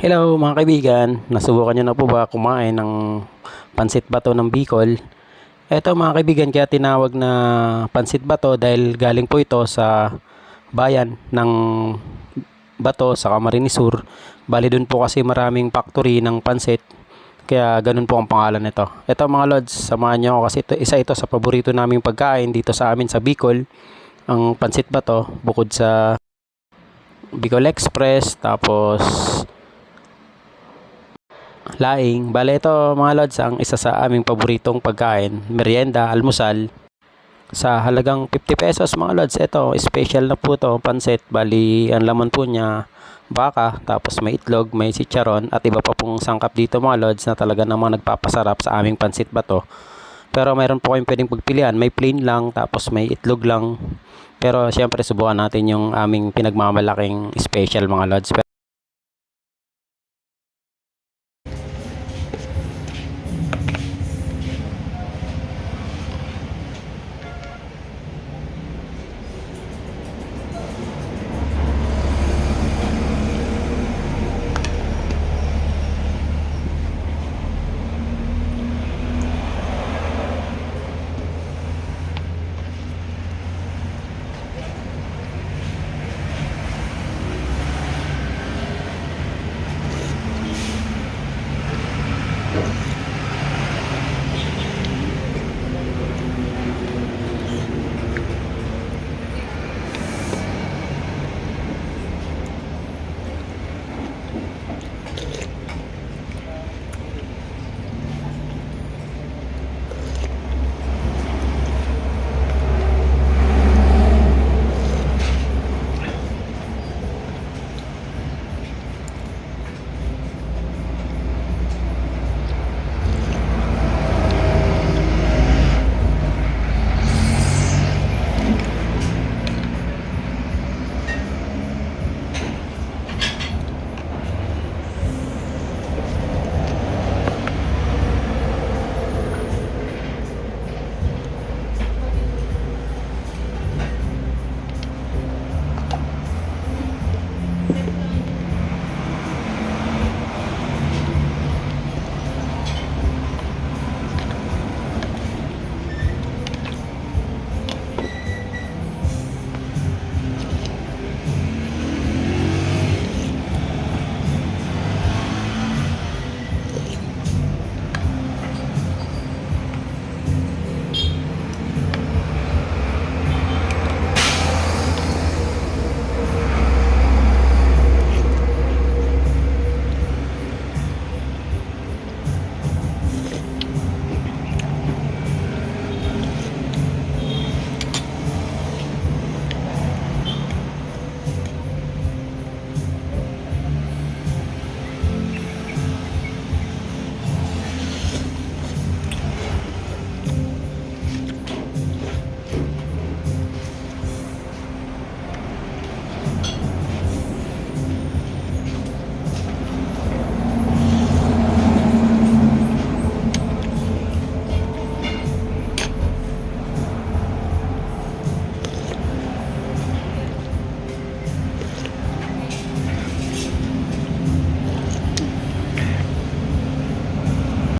Hello mga kaibigan, nasubukan nyo na po ba kumain ng pansit bato ng Bicol? Eto mga kaibigan, kaya tinawag na pansit bato dahil galing po ito sa bayan ng Bato sa Camarines Sur. Bali dun po kasi maraming factory ng pansit, kaya ganun po ang pangalan nito. Eto mga lods, samahan nyo ako kasi isa ito sa paborito naming pagkain dito sa amin sa Bicol, ang pansit bato, bukod sa Bicol Express, tapos laing. Bale ito mga lods, ang isa sa aming paboritong pagkain, merienda, almusal. Sa halagang 50 pesos mga lods, ito special na po to pansit. Bali ang laman po niya baka, tapos may itlog, may chicharon at iba pa pong sangkap dito mga lods na talaga namang nagpapasarap sa aming pansit bato. Pero mayroon po kayong pwedeng pagpilian, may plain lang, tapos may itlog lang. Pero syempre subukan natin yung aming pinagmamalaking special mga lods.